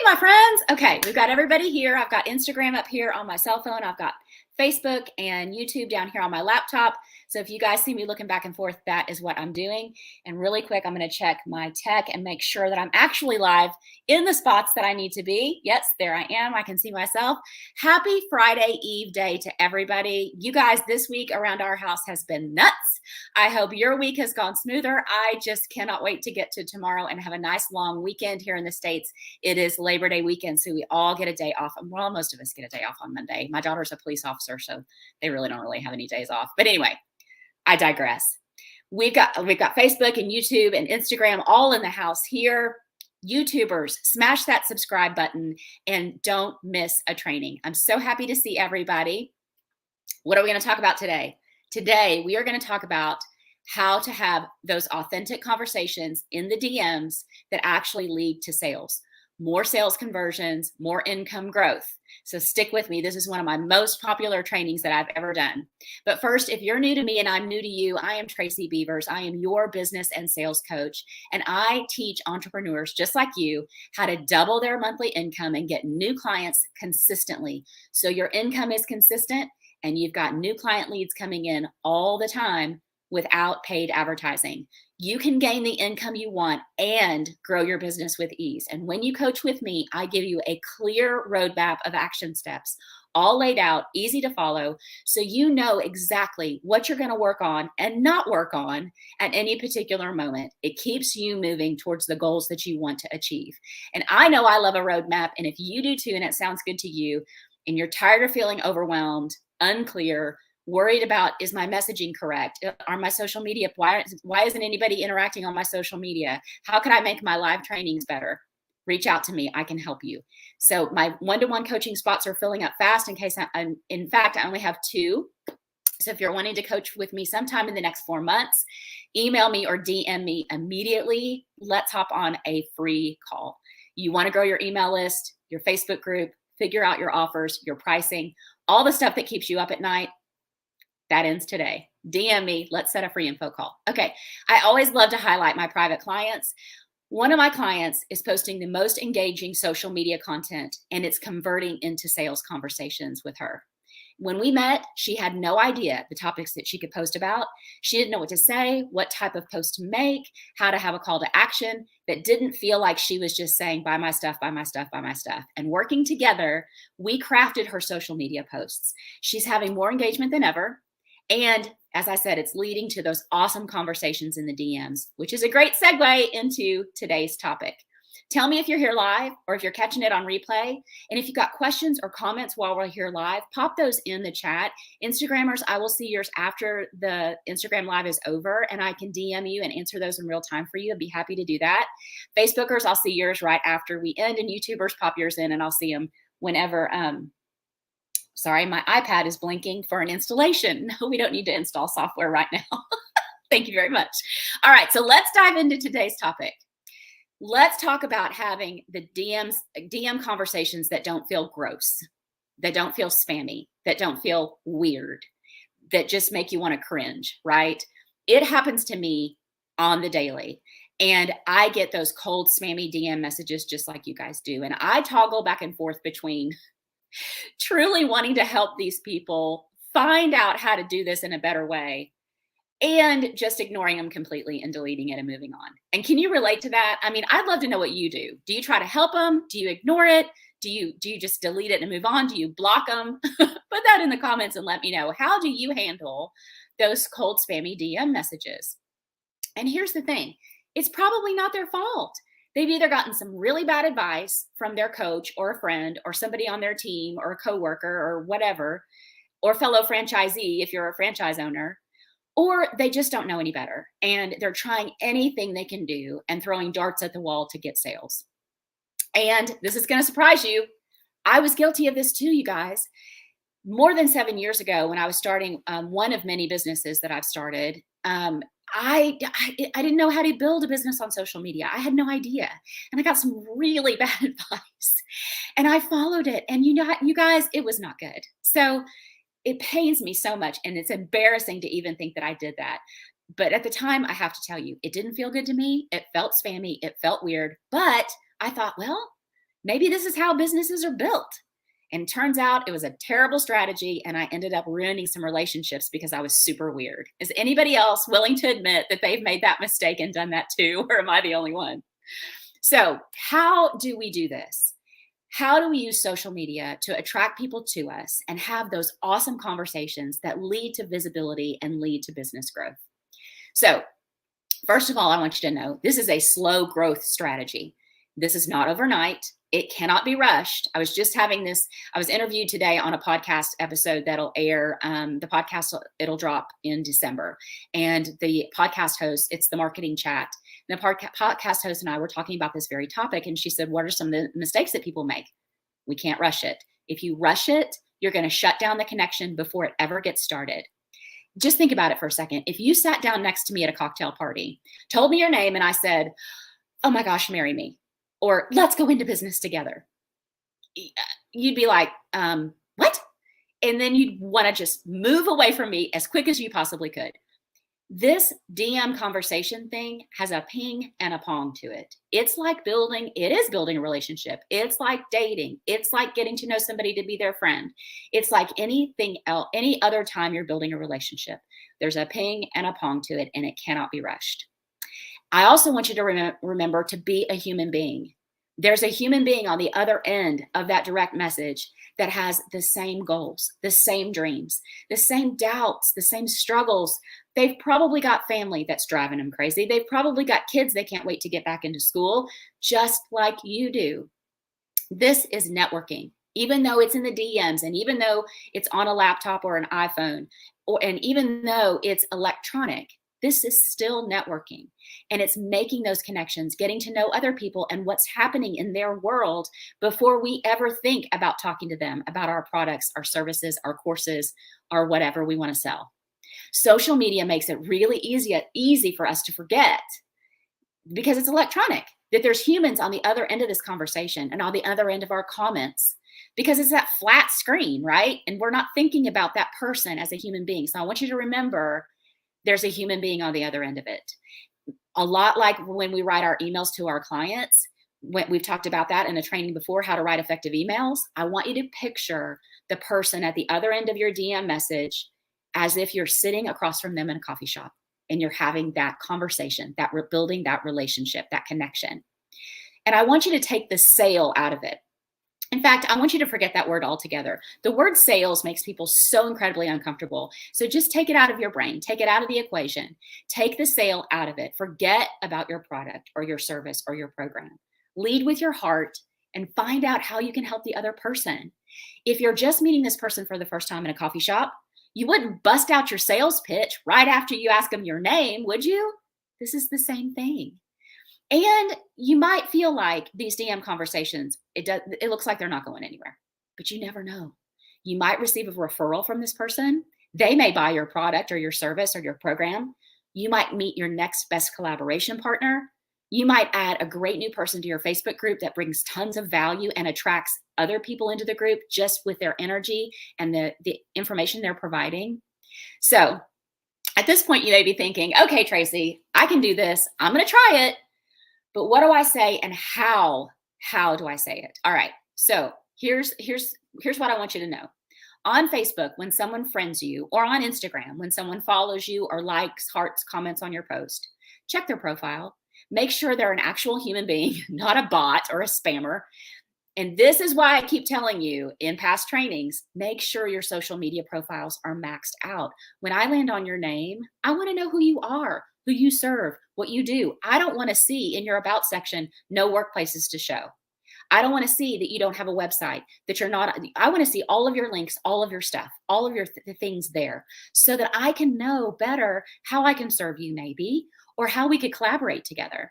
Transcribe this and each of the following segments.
my friends. Okay, we've got everybody here. I've got Instagram up here on my cell phone. I've got Facebook and YouTube down here on my laptop. So if you guys see me looking back and forth, that is what I'm doing. And really quick, I'm going to check my tech and make sure that I'm actually live in the spots that I need to be. Yes, there I am. I can see myself. Happy Friday Eve day to everybody. You guys, this week around our house has been nuts. I hope your week has gone smoother. I just cannot wait to get to tomorrow and have a nice long weekend here in the States. It is Labor Day weekend, so we all get a day off. Well, most of us get a day off on Monday. My daughter's a police officer, so they really don't have any days off. But anyway, I digress. We've got Facebook and YouTube and Instagram all in the house here. YouTubers, smash that subscribe button and don't miss a training. I'm so happy to see everybody. What are we going to talk about today? Today, we are going to talk about how to have those authentic conversations in the DMs that actually lead to sales. More sales conversions, more income growth. So stick with me. This is one of my most popular trainings that I've ever done. But first, if you're new to me and I'm new to you, I am Tracy Beavers. I am your business and sales coach. And I teach entrepreneurs just like you how to double their monthly income and get new clients consistently. So your income is consistent and you've got new client leads coming in all the time without paid advertising. You can gain the income you want and grow your business with ease. And when you coach with me, I give you a clear roadmap of action steps, all laid out, easy to follow, so you know exactly what you're going to work on and not work on at any particular moment. It keeps you moving towards the goals that you want to achieve. And I know I love a roadmap, and if you do too, and it sounds good to you, and you're tired of feeling overwhelmed, unclear, worried about, is my messaging correct? Are my social media, why isn't anybody interacting on my social media? How can I make my live trainings better? Reach out to me. I can help you. So my one-to-one coaching spots are filling up fast in fact, I only have 2. So if you're wanting to coach with me sometime in the next 4 months, email me or DM me immediately. Let's hop on a free call. You want to grow your email list, your Facebook group, figure out your offers, your pricing, all the stuff that keeps you up at night. That ends today. DM me. Let's set a free info call. Okay. I always love to highlight my private clients. One of my clients is posting the most engaging social media content, and it's converting into sales conversations with her. When we met, she had no idea the topics that she could post about. She didn't know what to say, what type of post to make, how to have a call to action that didn't feel like she was just saying, buy my stuff, buy my stuff, buy my stuff. And working together, we crafted her social media posts. She's having more engagement than ever. And as I said, it's leading to those awesome conversations in the DMs, which is a great segue into today's topic. Tell me if you're here live or if you're catching it on replay. And if you've got questions or comments while we're here live, pop those in the chat. Instagrammers, I will see yours after the Instagram live is over, and I can DM you and answer those in real time for you. I'd be happy to do that. Facebookers, I'll see yours right after we end, and YouTubers, pop yours in and I'll see them whenever. Sorry, my iPad is blinking for an installation. No, we don't need to install software right now. Thank you very much. All right, so let's dive into today's topic. Let's talk about having the DM conversations that don't feel gross, that don't feel spammy, that don't feel weird, that just make you want to cringe, right? It happens to me on the daily. And I get those cold, spammy DM messages just like you guys do. And I toggle back and forth between truly wanting to help these people find out how to do this in a better way and just ignoring them completely and deleting it and moving on. And can you relate to that? I mean, I'd love to know what you do. Do you try to help them? Do you ignore it? Do you just delete it and move on? Do you block them? Put that in the comments and let me know. How do you handle those cold, spammy DM messages? And here's the thing. It's probably not their fault. They've either gotten some really bad advice from their coach or a friend or somebody on their team or a coworker or whatever, or fellow franchisee if you're a franchise owner, or they just don't know any better and they're trying anything they can do and throwing darts at the wall to get sales. And this is going to surprise you. I was guilty of this too, you guys. More than 7 years ago, when I was starting one of many businesses that I've started, I didn't know how to build a business on social media. I had no idea. And I got some really bad advice and I followed it. And you guys, it was not good. So it pains me so much. And it's embarrassing to even think that I did that. But at the time, I have to tell you, it didn't feel good to me. It felt spammy. It felt weird. But I thought, well, Maybe this is how businesses are built. And it turns out it was a terrible strategy, and I ended up ruining some relationships because I was super weird. Is anybody else willing to admit that they've made that mistake and done that too, or am I the only one? So how do we do this? How do we use social media to attract people to us and have those awesome conversations that lead to visibility and lead to business growth? So first of all, I want you to know this is a slow growth strategy. This is not overnight. It cannot be rushed. I was just having this, I was interviewed today on a podcast episode that'll air. The podcast, it'll drop in December. And the podcast host, it's the marketing chat. And the podcast host and I were talking about this very topic. And she said, what are some of the mistakes that people make? We can't rush it. If you rush it, you're going to shut down the connection before it ever gets started. Just think about it for a second. If you sat down next to me at a cocktail party, told me your name, and I said, oh my gosh, marry me, or let's go into business together, you'd be like, what? And then you'd want to just move away from me as quick as you possibly could. This DM conversation thing has a ping and a pong to it. It is building a relationship. It's like dating. It's like getting to know somebody to be their friend. It's like anything else, any other time you're building a relationship. There's a ping and a pong to it, and it cannot be rushed. I also want you to remember to be a human being. There's a human being on the other end of that direct message that has the same goals, the same dreams, the same doubts, the same struggles. They've probably got family that's driving them crazy. They've probably got kids they can't wait to get back into school, just like you do. This is networking, even though it's in the DMs, and even though it's on a laptop or an iPhone, and even though it's electronic. This is still networking, and it's making those connections, getting to know other people and what's happening in their world before we ever think about talking to them about our products, our services, our courses, or whatever we want to sell. Social media makes it really easy for us to forget, because it's electronic, that there's humans on the other end of this conversation and on the other end of our comments, because it's that flat screen, right? And we're not thinking about that person as a human being. So I want you to remember there's a human being on the other end of it. A lot like when we write our emails to our clients, we've talked about that in a training before, how to write effective emails. I want you to picture the person at the other end of your DM message as if you're sitting across from them in a coffee shop and you're having that conversation, that we're building that relationship, that connection. And I want you to take the sale out of it. In fact, I want you to forget that word altogether. The word sales makes people so incredibly uncomfortable. So just take it out of your brain, take it out of the equation, take the sale out of it. Forget about your product or your service or your program. Lead with your heart and find out how you can help the other person. If you're just meeting this person for the first time in a coffee shop, you wouldn't bust out your sales pitch right after you ask them your name, would you? This is the same thing. And you might feel like these DM conversations, it looks like they're not going anywhere, but you never know. You might receive a referral from this person. They may buy your product or your service or your program. You might meet your next best collaboration partner. You might add a great new person to your Facebook group that brings tons of value and attracts other people into the group just with their energy and the information they're providing. So at this point, you may be thinking, okay, Tracy, I can do this. I'm going to try it. But what do I say, and how do I say it? All right. So here's what I want you to know. On Facebook, when someone friends you, or on Instagram, when someone follows you or likes, hearts, comments on your post, check their profile. Make sure they're an actual human being, not a bot or a spammer. And this is why I keep telling you in past trainings, make sure your social media profiles are maxed out. When I land on your name, I want to know who you are, who you serve, what you do. I don't want to see in your about section, no workplaces to show. I don't want to see that you don't have a website, that you're not. I want to see all of your links, all of your stuff, all of your things there, so that I can know better how I can serve you maybe, or how we could collaborate together.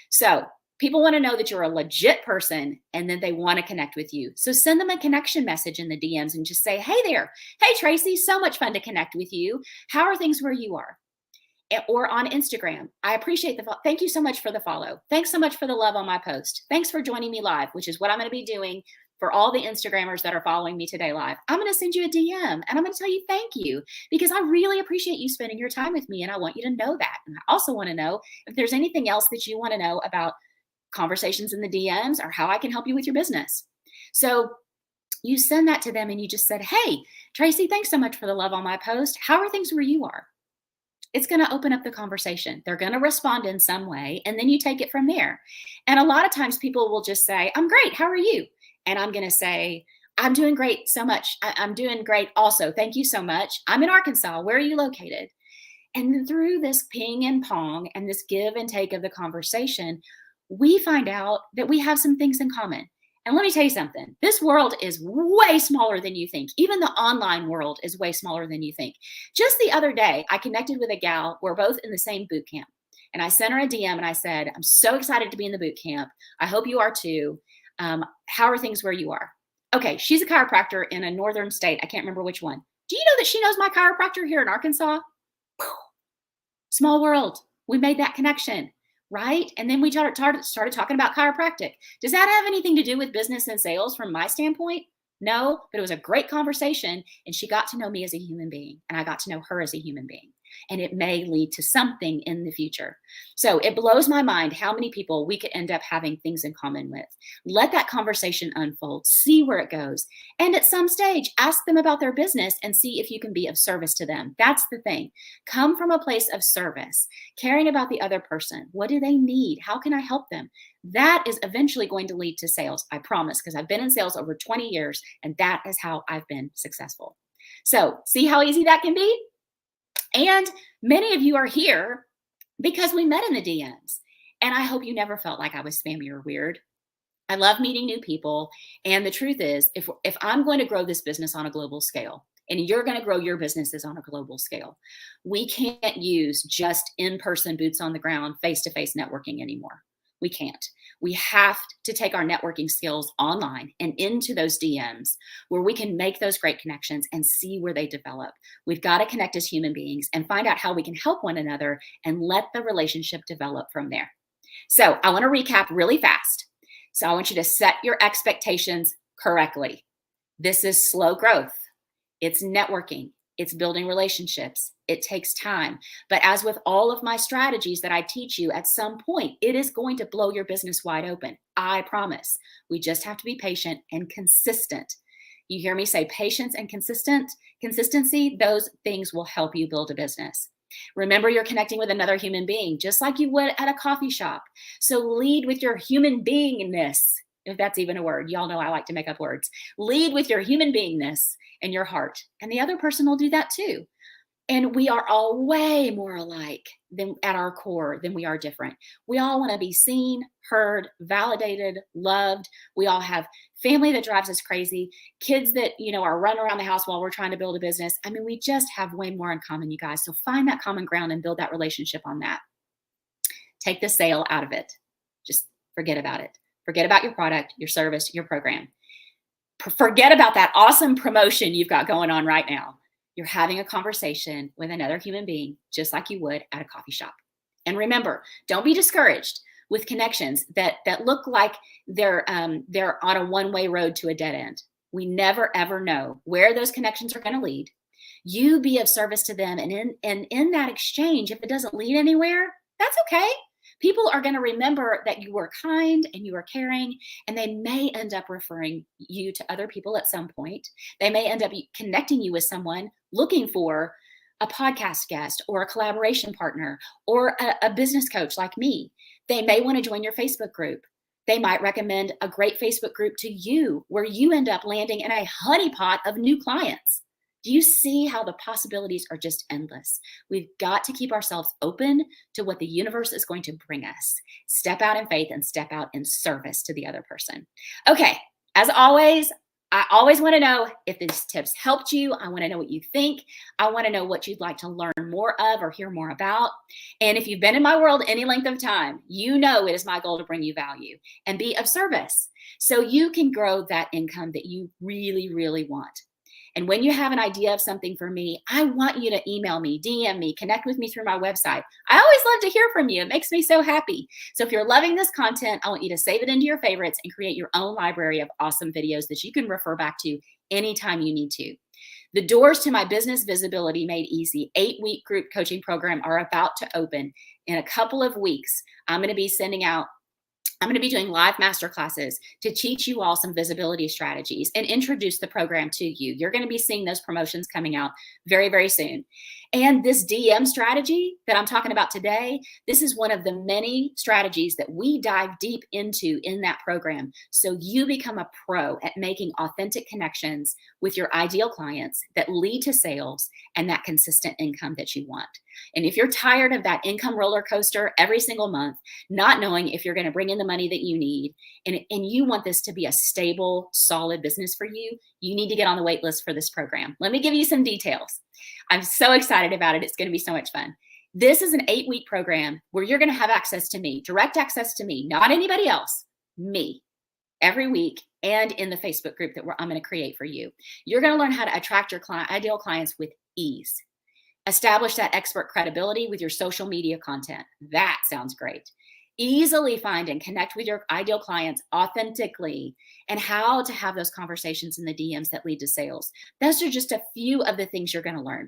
So people want to know that you're a legit person, and then they want to connect with you. So send them a connection message in the DMs and just say, hey there. Hey, Tracy, so much fun to connect with you. How are things where you are? Or on Instagram. I appreciate thank you so much for the follow. Thanks so much for the love on my post. Thanks for joining me live, which is what I'm going to be doing for all the Instagrammers that are following me today live. I'm going to send you a DM and I'm going to tell you thank you, because I really appreciate you spending your time with me, and I want you to know that. And I also want to know if there's anything else that you want to know about conversations in the DMs are how I can help you with your business. So you send that to them and you just said, hey, Tracy, thanks so much for the love on my post. How are things where you are? It's going to open up the conversation. They're going to respond in some way, and then you take it from there. And a lot of times people will just say, I'm great. How are you? And I'm going to say, I'm doing great so much. I'm doing great also. Thank you so much. I'm in Arkansas. Where are you located? And then through this ping and pong and this give and take of the conversation, we find out that we have some things in common. And let me tell you something, this world is way smaller than you think. Even the online world is way smaller than you think. Just the other day, I connected with a gal. We're both in the same boot camp. And I sent her a DM and I said, I'm so excited to be in the boot camp. I hope you are too. How are things where you are? Okay, she's a chiropractor in a northern state. I can't remember which one. Do you know that she knows my chiropractor here in Arkansas? Small world. We made that connection. Right? And then we started talking about chiropractic. Does that have anything to do with business and sales from my standpoint? No, but it was a great conversation. And she got to know me as a human being. And I got to know her as a human being. And it may lead to something in the future. So it blows my mind how many people we could end up having things in common with. Let that conversation unfold, see where it goes. And at some stage, ask them about their business and see if you can be of service to them. That's the thing. Come from a place of service, caring about the other person. What do they need? How can I help them? That is eventually going to lead to sales, I promise, because I've been in sales over 20 years, and that is how I've been successful. So see how easy that can be? And many of you are here because we met in the DMs. And I hope you never felt like I was spammy or weird. I love meeting new people. And the truth is, if I'm going to grow this business on a global scale, and you're going to grow your businesses on a global scale, we can't use just in-person boots on the ground, face-to-face networking anymore. We can't. We have to take our networking skills online and into those DMs where we can make those great connections and see where they develop. We've got to connect as human beings and find out how we can help one another and let the relationship develop from there. So I want to recap really fast. So I want you to set your expectations correctly. This is slow growth. It's networking. It's building relationships. It takes time. But as with all of my strategies that I teach you, at some point, it is going to blow your business wide open. I promise. We just have to be patient and consistent. You hear me say patience and consistency, those things will help you build a business. Remember, you're connecting with another human being, just like you would at a coffee shop. So lead with your human beingness, if that's even a word. Y'all know I like to make up words. Lead with your human beingness and your heart. And the other person will do that too. And we are all way more alike than at our core than we are different. We all want to be seen, heard, validated, loved. We all have family that drives us crazy, kids that, are running around the house while we're trying to build a business. I mean, we just have way more in common, you guys. So find that common ground and build that relationship on that. Take the sale out of it. Just forget about it. Forget about your product, your service, your program. Forget about that awesome promotion you've got going on right now. You're having a conversation with another human being, just like you would at a coffee shop. And remember, don't be discouraged with connections that look like they're on a one-way road to a dead end. We never, ever know where those connections are going to lead. You be of service to them. And in that exchange, if it doesn't lead anywhere, that's okay. People are going to remember that you were kind and you were caring, and they may end up referring you to other people at some point. They may end up connecting you with someone looking for a podcast guest or a collaboration partner or a business coach like me. They may want to join your Facebook group. They might recommend a great Facebook group to you where you end up landing in a honeypot of new clients. Do you see how the possibilities are just endless? We've got to keep ourselves open to what the universe is going to bring us. Step out in faith and step out in service to the other person. Okay, as always, I always want to know if these tips helped you. I want to know what you think. I want to know what you'd like to learn more of or hear more about. And if you've been in my world any length of time, you know it is my goal to bring you value and be of service so you can grow that income that you really, really want. And when you have an idea of something for me, I want you to email me, DM me, connect with me through my website. I always love to hear from you. It makes me so happy. So if you're loving this content, I want you to save it into your favorites and create your own library of awesome videos that you can refer back to anytime you need to. The doors to my Business Visibility Made Easy 8-week group coaching program are about to open in a couple of weeks. I'm going to be sending out I'm going to be doing live masterclasses to teach you all some visibility strategies and introduce the program to you. You're going to be seeing those promotions coming out very, very soon. And this DM strategy that I'm talking about today, this is one of the many strategies that we dive deep into in that program. So you become a pro at making authentic connections with your ideal clients that lead to sales and that consistent income that you want. And if you're tired of that income roller coaster every single month, not knowing if you're going to bring in the money that you need, and you want this to be a stable, solid business for you, you need to get on the wait list for this program. Let me give you some details. I'm so excited about it. It's going to be so much fun. This is an 8-week program where you're going to have access to me, direct access to me, not anybody else, me, every week, and in the Facebook group that I'm going to create for you. You're going to learn how to attract your ideal clients with ease. Establish that expert credibility with your social media content. That sounds great. Easily find and connect with your ideal clients authentically, and how to have those conversations in the DMs that lead to sales. Those are just a few of the things you're going to learn.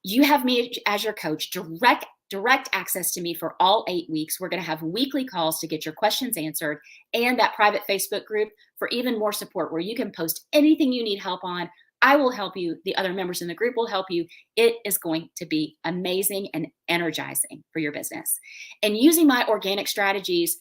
You have me as your coach, direct access to me for all 8 weeks. We're going to have weekly calls to get your questions answered, and that private Facebook group for even more support where you can post anything you need help on. I will help you. The other members in the group will help you. It is going to be amazing and energizing for your business. And using my organic strategies,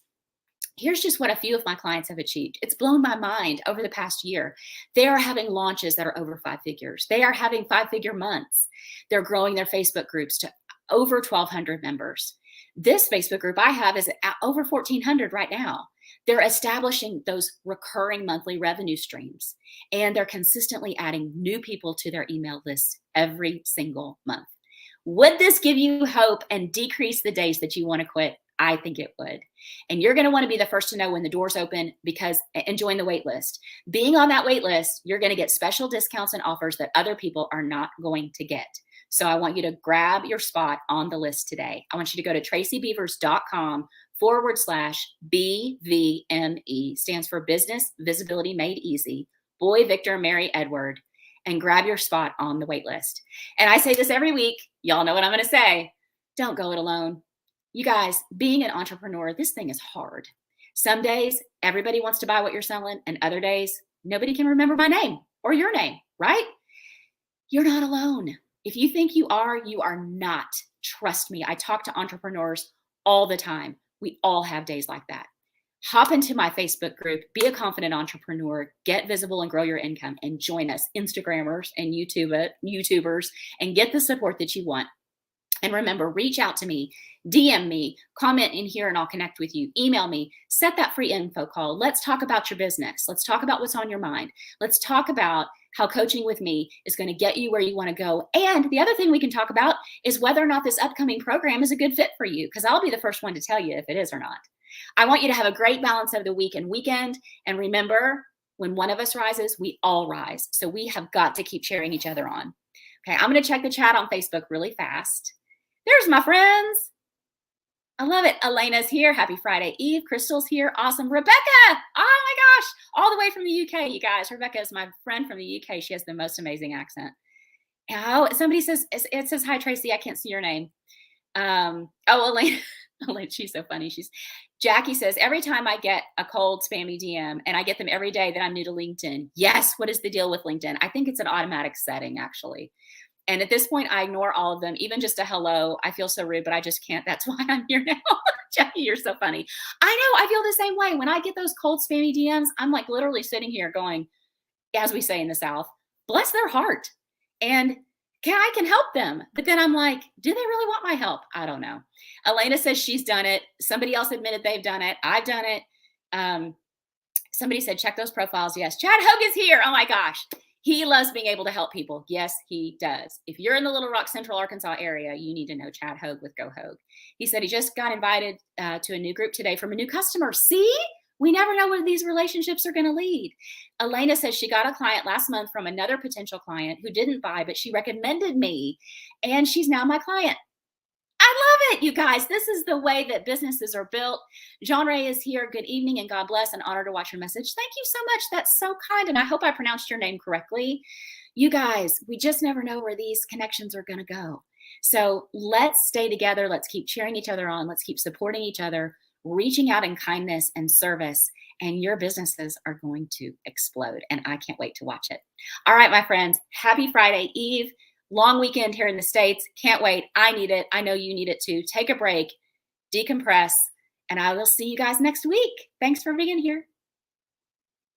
here's just what a few of my clients have achieved. It's blown my mind over the past year. They are having launches that are over 5 figures. They are having 5-figure months. They're growing their Facebook groups to over 1,200 members. This Facebook group I have is at over 1,400 right now. They're establishing those recurring monthly revenue streams, and they're consistently adding new people to their email list every single month. Would this give you hope and decrease the days that you want to quit? I think it would. And you're going to want to be the first to know when the doors open, and join the wait list. Being on that wait list, you're going to get special discounts and offers that other people are not going to get. So I want you to grab your spot on the list today. I want you to go to tracybeavers.com/BVME, stands for Business Visibility Made Easy, Boy, Victor, Mary, Edward, and grab your spot on the wait list. And I say this every week. Y'all know what I'm going to say. Don't go it alone. You guys, being an entrepreneur, this thing is hard. Some days, everybody wants to buy what you're selling, and other days, nobody can remember my name or your name, right? You're not alone. If you think you are not. Trust me, I talk to entrepreneurs all the time. We all have days like that. Hop into my Facebook group, be a confident entrepreneur, get visible and grow your income, and join us, Instagrammers and YouTubers, and get the support that you want. And remember, reach out to me, DM me, comment in here, and I'll connect with you. Email me, set that free info call. Let's talk about your business. Let's talk about what's on your mind. Let's talk about how coaching with me is going to get you where you want to go. And the other thing we can talk about is whether or not this upcoming program is a good fit for you, because I'll be the first one to tell you if it is or not. I want you to have a great balance of the week and weekend. And remember, when one of us rises, we all rise. So we have got to keep cheering each other on. Okay, I'm going to check the chat on Facebook really fast. There's my friends. I love it. Elena's here. Happy Friday Eve. Crystal's here. Awesome. Rebecca. Oh my gosh. All the way from the UK, you guys. Rebecca is my friend from the UK. She has the most amazing accent. Oh, somebody says, it says, hi, Tracy. I can't see your name. Elena, she's so funny. Jackie says, every time I get a cold spammy DM, and I get them every day, that I'm new to LinkedIn. Yes. What is the deal with LinkedIn? I think it's an automatic setting, actually. And at this point, I ignore all of them, even just a hello. I feel so rude, but I just can't. That's why I'm here now. Jackie, you're so funny. I know. I feel the same way. When I get those cold spammy DMs, I'm like literally sitting here going, as we say in the South, bless their heart. And I can help them. But then I'm like, do they really want my help? I don't know. Elena says she's done it. Somebody else admitted they've done it. I've done it. Somebody said, check those profiles. Yes. Chad Hogue is here. Oh my gosh. He loves being able to help people. Yes, he does. If you're in the Little Rock, Central Arkansas area, you need to know Chad Hogue with Go Hogue. He said he just got invited to a new group today from a new customer. See, we never know where these relationships are going to lead. Elena says she got a client last month from another potential client who didn't buy, but she recommended me, and she's now my client. I love it, you guys. This is the way that businesses are built. Jean Ray is here. Good evening and God bless. An honor to watch your message. Thank you so much. That's so kind. And I hope I pronounced your name correctly. You guys, we just never know where these connections are going to go. So let's stay together. Let's keep cheering each other on. Let's keep supporting each other. reaching out in kindness and service, and your businesses are going to explode. And I can't wait to watch it. All right, my friends, happy Friday Eve. Long weekend here in the States. Can't wait. I need it. I know you need it too. Take a break, decompress, and I will see you guys next week. Thanks for being here.